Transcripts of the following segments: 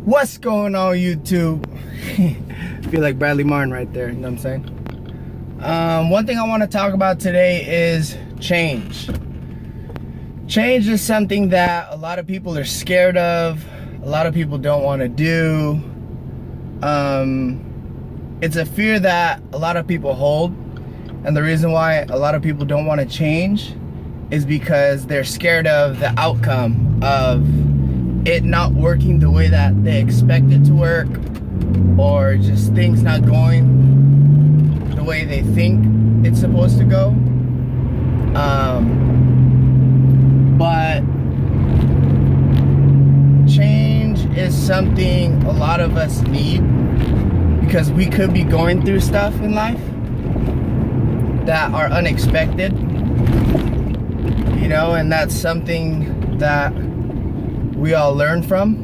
What's going on, YouTube? Feel like Bradley Martin right there, you know what I'm saying? One thing I want to talk about today is change. Change is something that a lot of people are scared of, a lot of people don't want to do. It's a fear that a lot of people hold, and the reason why a lot of people don't want to change is because they're scared of the outcome of it not working the way that they expect it to work, or just things not going the way they think it's supposed to go. But change is something a lot of us need, because we could be going through stuff in life that are unexpected, you know, and that's something that we all learn from.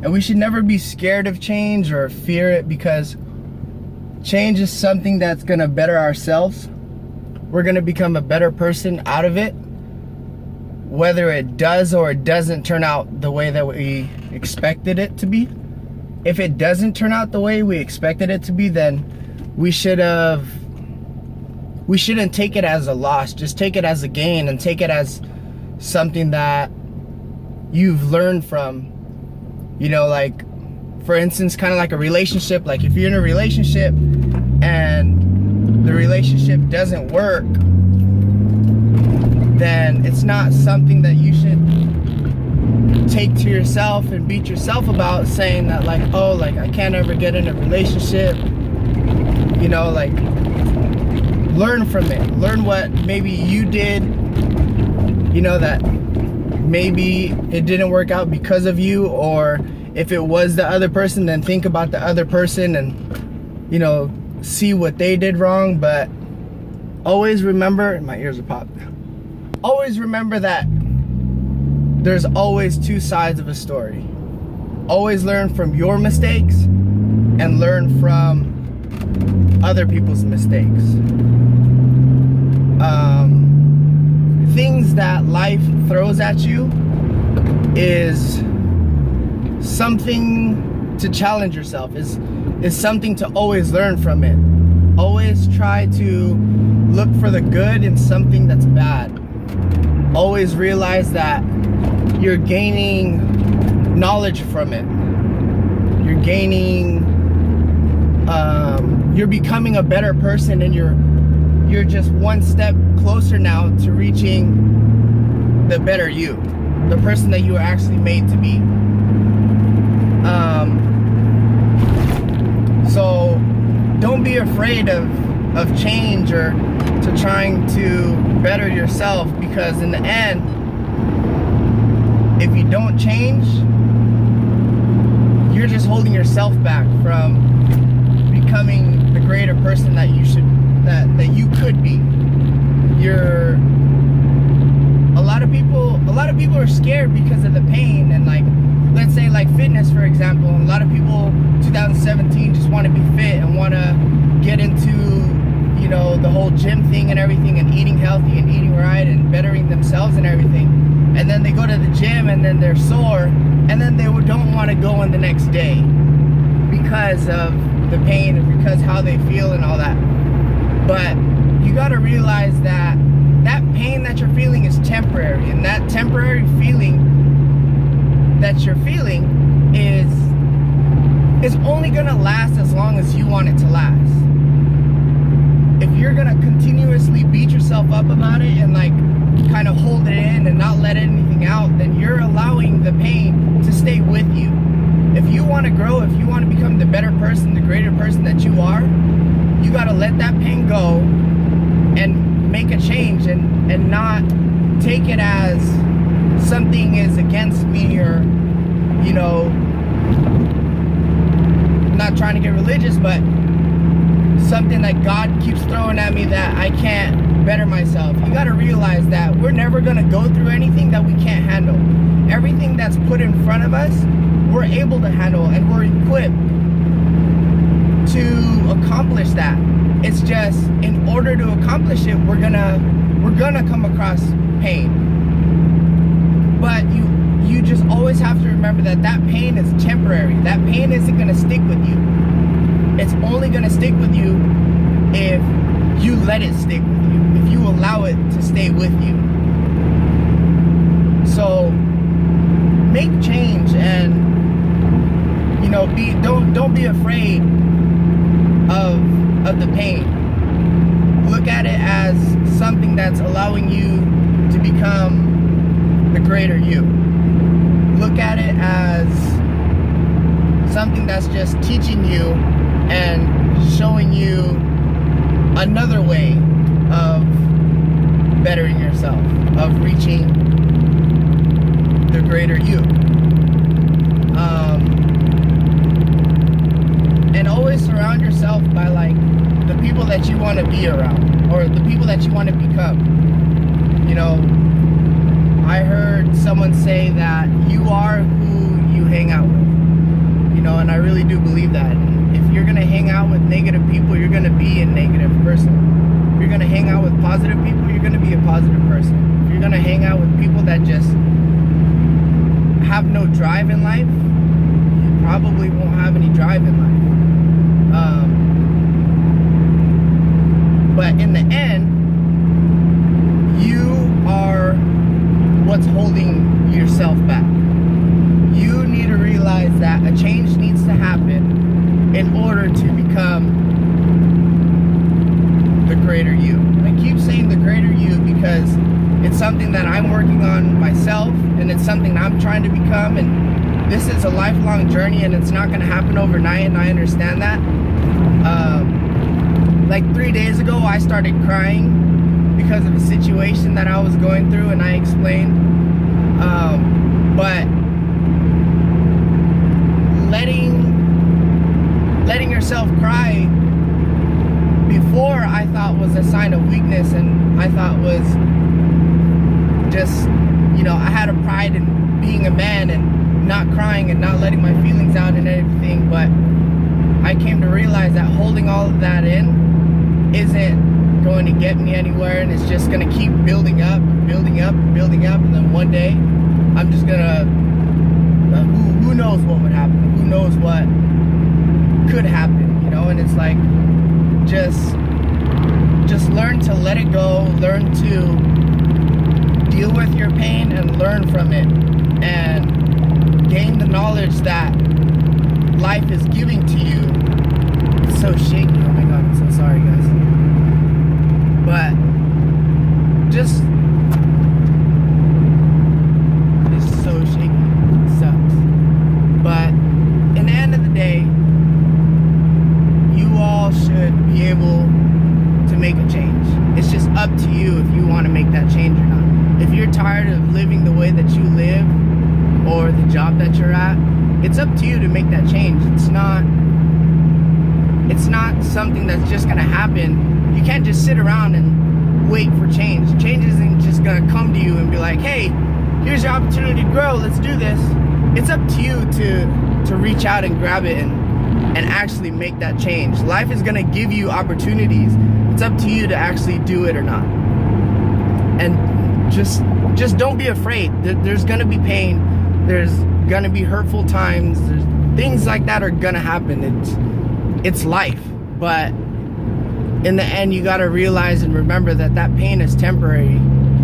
And we should never be scared of change or fear it, because change is something that's gonna better ourselves. We're gonna become a better person out of it, whether it does or it doesn't turn out the way that we expected it to be. If it doesn't turn out the way we expected it to be, then we shouldn't take it as a loss. Just take it as a gain, and take it as something that you've learned from. You know, like, for instance, kind of like a relationship. Like, if you're in a relationship and the relationship doesn't work, then it's not something that you should take to yourself and beat yourself about, saying that, like, oh, like, I can't ever get in a relationship. You know, like, learn from it. Learn what maybe you did, you know, that maybe it didn't work out because of you, or if it was the other person, then think about the other person and, you know, see what they did wrong. But always remember, my ears are popped. Always remember that there's always two sides of a story. Always learn from your mistakes and learn from other people's mistakes. Things that life throws at you is something to challenge yourself, is something to always learn from it. Always try to look for the good in something that's bad. Always realize that you're gaining knowledge from it. You're gaining, you're becoming a better person, and you're just one step closer now to reaching the better you, the person that you were actually made to be. So don't be afraid of change, or to trying to better yourself, because in the end, if you don't change, you're just holding yourself back from becoming the greater person that you should, that you could be. A lot of people are scared because of the pain, and, like, let's say, like, fitness, for example. A lot of people 2017 just want to be fit and want to get into, you know, the whole gym thing and everything, and eating healthy and eating right and bettering themselves and everything. And then they go to the gym and then they're sore, and then they don't want to go on the next day because of the pain and because how they feel and all that. But you got to realize that that pain that you're feeling is temporary, and that temporary feeling that you're feeling is only gonna last as long as you want it to last. If you're gonna continuously beat yourself up about it and, like, kind of hold it in and not let anything out, then you're allowing the pain to stay with you. If you want to grow, if you want to become the better person, the greater person that you are, you got to let that pain go and make a change, and not take it as something is against me, or, you know, not trying to get religious, but something that God keeps throwing at me that I can't better myself. You got to realize that we're never going to go through anything that we can't handle. Everything that's put in front of us, we're able to handle, and we're equipped to accomplish that. It's just, in order to accomplish it, we're gonna come across pain. But you remember that that pain is temporary. That pain isn't going to stick with you. It's only going to stick with you if you let it stick with you, if you allow it to stay with you. So make change, and you know, don't be afraid of the pain. Look at it as something that's allowing you to become the greater you. Look at it as something that's just teaching you and showing you another way of bettering yourself, of reaching the greater you. And always surround yourself by like the people that you want to be around, or the people that you want to become. You know, I heard someone say that you are who you hang out with. You know, and I really do believe that. If you're gonna hang out with negative people, you're gonna be a negative person. If you're gonna hang out with positive people, you're gonna be a positive person. If you're gonna hang out with people that just have no drive in life, you probably won't have any drive in life. But in the end, you are what's holding yourself back. You need to realize that a change needs to happen in order to become the greater you. I keep saying the greater you because it's something that I'm working on myself, and it's something I'm trying to become, and this is a lifelong journey, and it's not going to happen overnight, and I understand that. Like 3 days ago, I started crying because of a situation that I was going through, and I explained. But letting yourself cry before, I thought was a sign of weakness, and I thought was just, you know, I had a pride in being a man and not crying and not letting my feelings out and everything. But I came to realize that holding all of that in isn't going to get me anywhere, and it's just going to keep building up, building up, building up, and then one day I'm just gonna who knows what would happen, who knows what could happen, you know. And it's like, just learn to let it go, learn to deal with your pain and learn from it, and gain the knowledge that life is giving to you. It's so shaky, oh my god, I'm so sorry guys. But just, it's so shaky, it sucks. But in the end of the day, you all should be able to make a change. It's just up to you if you want to make that change or not. If you're tired of living the way that you live, or the job that you're at, it's up to you to make that change. It's not something that's just gonna happen. You can't just sit around and wait for change. Change isn't just gonna come to you and be like, hey, here's your opportunity to grow, let's do this. It's up to you to reach out and grab it and actually make that change. Life is gonna give you opportunities. It's up to you to actually do it or not. And just don't be afraid. There's gonna be pain. There's gonna be hurtful times. There's things like that are gonna happen. It's life. But in the end, you gotta realize and remember that that pain is temporary,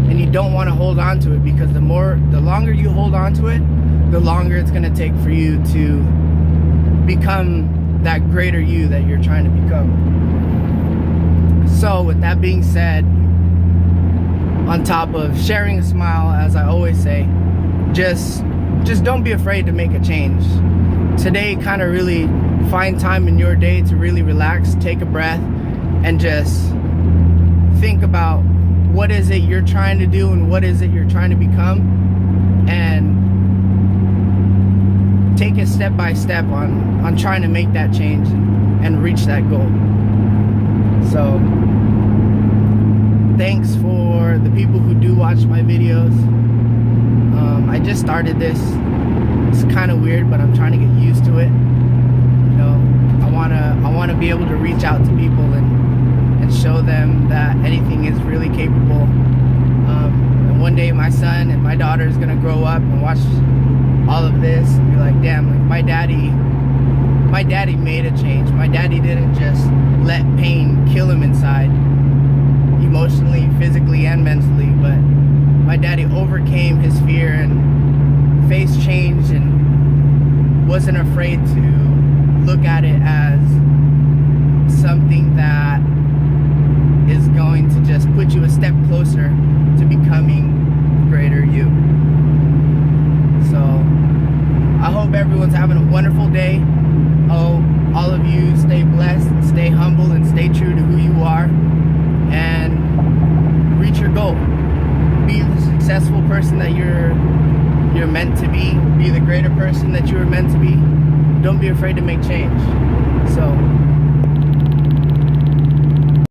and you don't want to hold on to it, because the longer you hold on to it, the longer it's gonna take for you to become that greater you that you're trying to become. So with that being said, on top of sharing a smile, as I always say, just don't be afraid to make a change. Today, kind of really find time in your day to really relax, take a breath, and just think about what is it you're trying to do and what is it you're trying to become, and take it step by step on trying to make that change and reach that goal. So thanks for the people who do watch my videos. I just started this. It's kind of weird, but I'm trying to get used to it. You know, I wanna be able to reach out to people and show them that anything is really capable. And one day my son and my daughter is gonna grow up and watch all of this and be like, damn, like my daddy made a change. My daddy didn't just let pain kill him inside, emotionally, physically, and mentally, but my daddy overcame his fear and faced change and wasn't afraid to look at it as something that is going to just put you a step closer to becoming greater you. So I hope everyone's having a wonderful day. Oh, all of you stay blessed, stay humble, and stay true to who you are, and reach your goal. Be the successful person that you're meant to be. Be the greater person that you were meant to be. Don't be afraid to make change. So